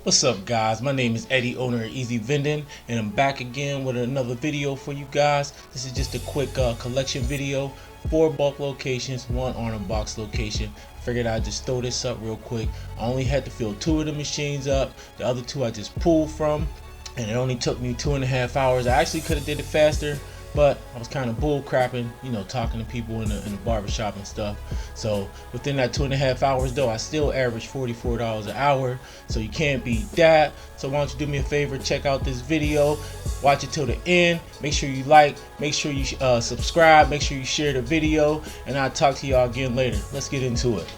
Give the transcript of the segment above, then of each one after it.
What's up, guys? My name is Eddie, owner of Easy Vending, and I'm back again with another video for you guys. This is just a quick collection video. 4 bulk locations, 1 on a box location. Figured I'd just throw this up real quick. I only had to fill 2 of the machines up. The other 2 I just pulled from, and it only took me 2.5 hours. I actually could have did it faster, but I was kind of bull crapping, talking to people in the barbershop and stuff. So within that 2.5 hours though, I still averaged $44 an hour. So you can't beat that. So why don't you do me a favor, check out this video, watch it till the end. Make sure you like, make sure you subscribe, make sure you share the video, and I'll talk to y'all again later. Let's get into it.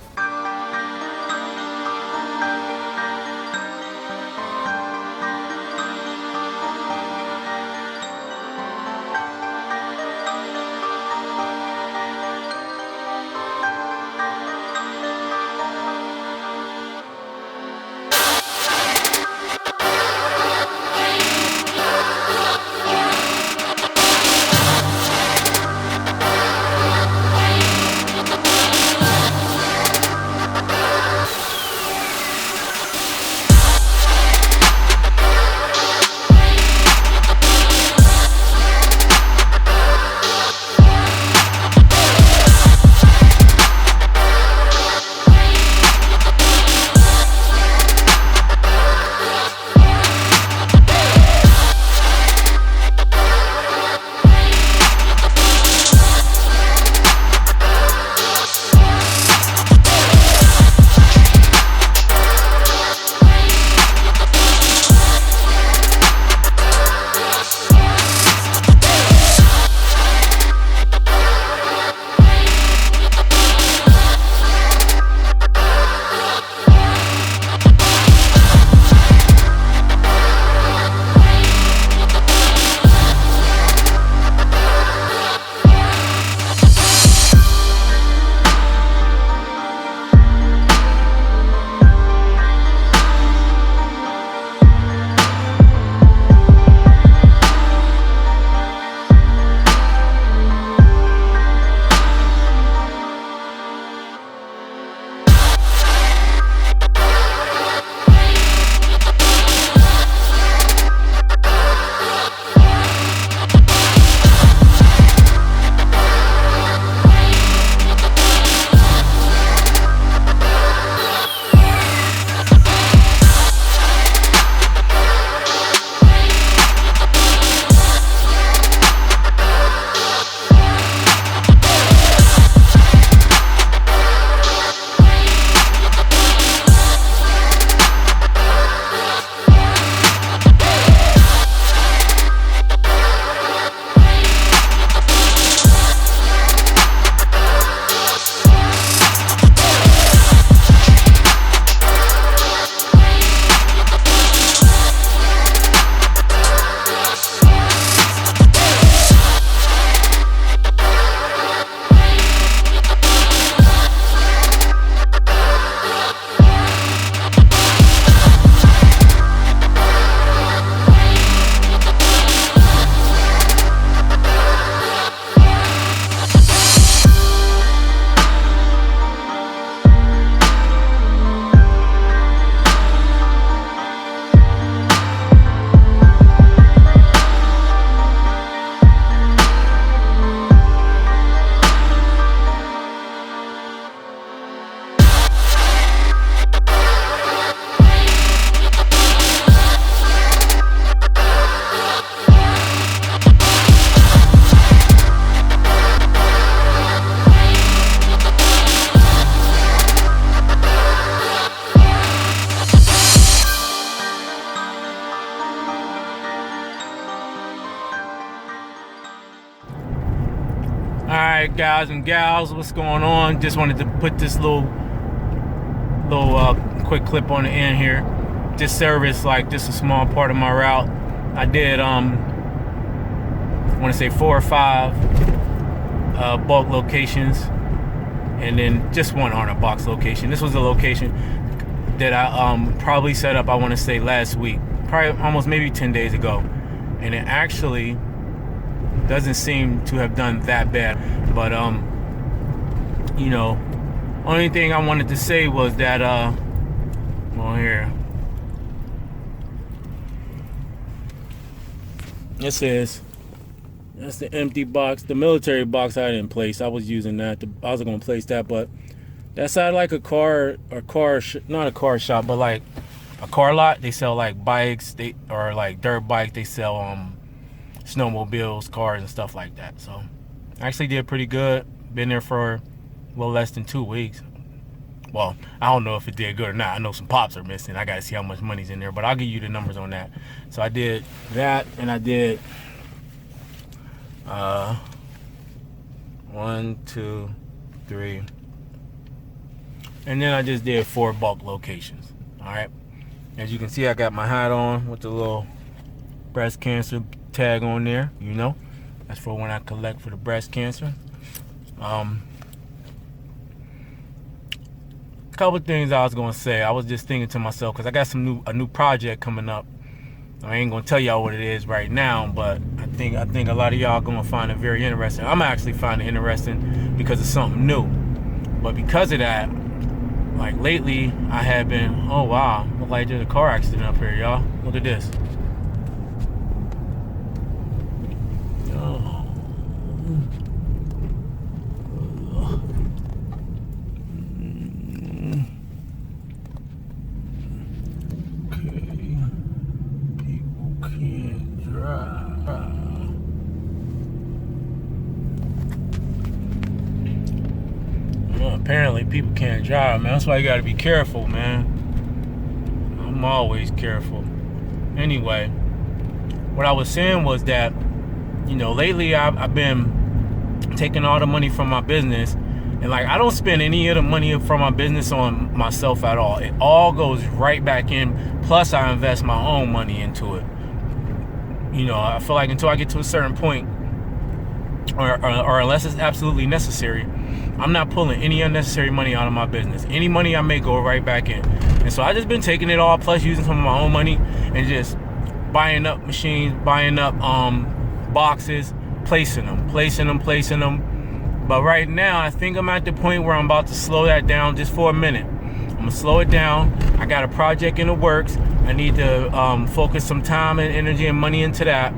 Alright, guys and gals, what's going on? Just wanted to put this little quick clip on the end here. This service, like, this is a small part of my route. I did I want to say 4 or 5 bulk locations, and then just 1 on a box location. This was a location that I probably set up, I want to say last week, probably almost maybe 10 days ago, and it actually doesn't seem to have done that bad. But only thing I wanted to say was that well, here, It says that's the empty box, the military box I didn't place. I was using that. I was gonna place that, but that's at like not a car shop, but like a car lot. They sell like bikes, or like dirt bikes. They sell snowmobiles, cars, and stuff like that. So I actually did pretty good. Been there for a little less than 2 weeks. Well, I don't know if it did good or not. I know some pops are missing. I gotta see how much money's in there, but I'll give you the numbers on that. So I did that, and I did 1, 2, 3, and then I just did 4 bulk locations. All right. As you can see, I got my hat on with the little breast cancer tag on there. You know, that's for when I collect for the breast cancer. Couple things I was gonna say. I was just thinking to myself, because I got a new project coming up. I ain't gonna tell y'all what it is right now, but I think a lot of y'all gonna find it very interesting. I'm actually finding it interesting because it's something new. But because of that, like lately, I have been, oh wow, look like there's a car accident up here, y'all. Look at this. Oh. Apparently people can't drive, man. That's why you gotta be careful, man. I'm always careful. Anyway, what I was saying was that, you know, lately I've been taking all the money from my business, and like I don't spend any of the money from my business on myself at all. It all goes right back in, plus I invest my own money into it. You know, I feel like until I get to a certain point, or unless it's absolutely necessary, I'm not pulling any unnecessary money out of my business. Any money I make go right back in. And so I just been taking it all, plus using some of my own money and just buying up machines, buying up boxes, placing them. But right now, I think I'm at the point where I'm about to slow that down just for a minute. I'm gonna slow it down. I got a project in the works. I need to focus some time and energy and money into that.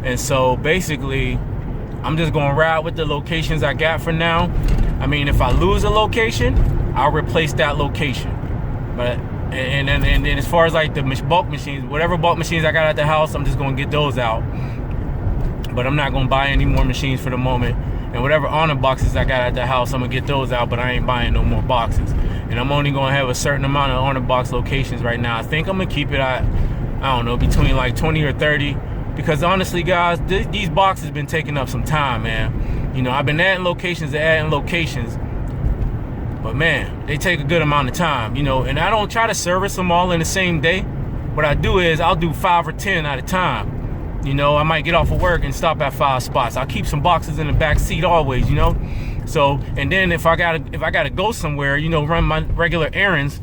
And so basically, I'm just gonna ride with the locations I got for now. I mean, if I lose a location, I'll replace that location. But and as far as like the bulk machines, whatever bulk machines I got at the house, I'm just gonna get those out. But I'm not gonna buy any more machines for the moment. And whatever honor boxes I got at the house, I'm gonna get those out. But I ain't buying no more boxes. And I'm only gonna have a certain amount of honor box locations right now. I think I'm gonna keep it at, I don't know, between like 20 or 30. Because honestly, guys, these boxes have been taking up some time, man. You know, I've been adding locations, but man, they take a good amount of time, you know, and I don't try to service them all in the same day. What I do is I'll do 5 or 10 at a time. You know, I might get off of work and stop at 5 spots. I'll keep some boxes in the back seat always, you know. So, and then if I gotta go somewhere, you know, run my regular errands,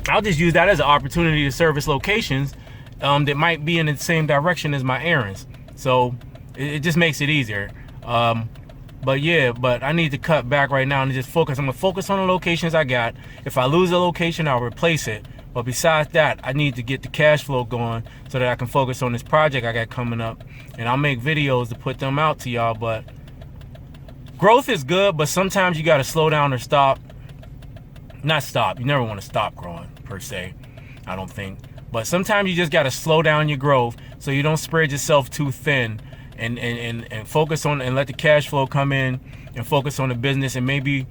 I'll just use that as an opportunity to service locations that might be in the same direction as my errands. So it just makes it easier. But yeah, but I need to cut back right now and just focus. I'm gonna focus on the locations I got. If I lose a location, I'll replace it. But besides that, I need to get the cash flow going so that I can focus on this project I got coming up. And I'll make videos to put them out to y'all. But growth is good, but sometimes you gotta slow down or stop. Not stop. You never want to stop growing per se, I don't think. But sometimes you just gotta slow down your growth so you don't spread yourself too thin. And focus on and let the cash flow come in and focus on the business and maybe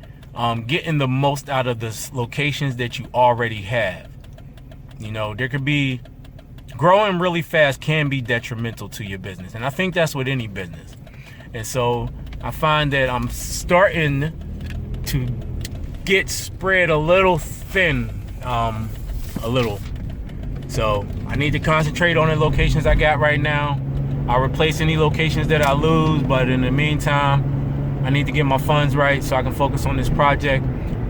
getting the most out of the locations that you already have. You know, there could be growing really fast can be detrimental to your business, and I think that's with any business. And so I find that I'm starting to get spread a little thin, a little. So I need to concentrate on the locations I got right now. I'll replace any locations that I lose, but in the meantime, I need to get my funds right so I can focus on this project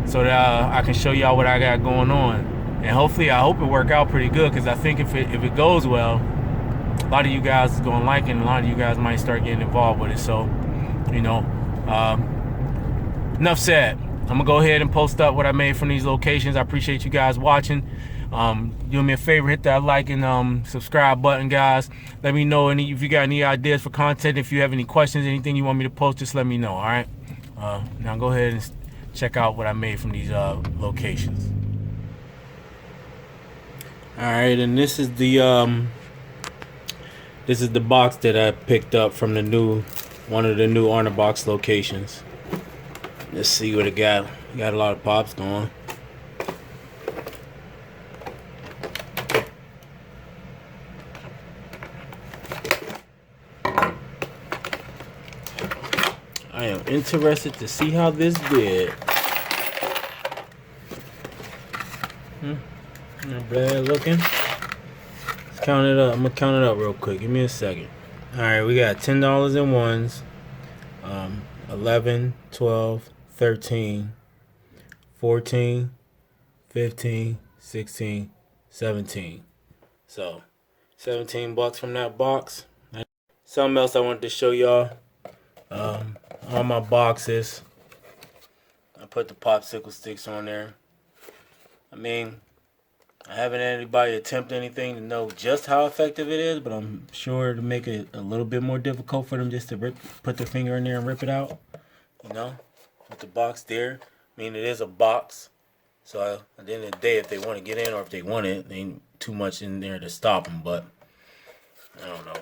so that I can show y'all what I got going on. And hopefully, I hope it work out pretty good, because I think if it goes well, a lot of you guys is going to like it, and a lot of you guys might start getting involved with it. So, you know, enough said. I'm going to go ahead and post up what I made from these locations. I appreciate you guys watching. Do me a favor, hit that like and subscribe button, guys. Let me know if you got any ideas for content. If you have any questions, anything you want me to post, just let me know. All right. Now go ahead and check out what I made from these locations. All right, and this is the box that I picked up from one of the new Arna box locations. Let's see what it got. Got a lot of pops going. I am interested to see how this did. Not bad looking. Let's count it up. I'm gonna count it up real quick. Give me a second. All right, we got $10 in ones. 11, 12, 13, 14, 15, 16, 17. So, $17 from that box. Something else I wanted to show y'all. On my boxes, I put the popsicle sticks on there. I mean, I haven't had anybody attempt anything to know just how effective it is, but I'm sure to make it a little bit more difficult for them just to put their finger in there and rip it out. You know, with the box there. I mean, it is a box. So at the end of the day, if they want to get in or if they want it, there ain't too much in there to stop them. But I don't know.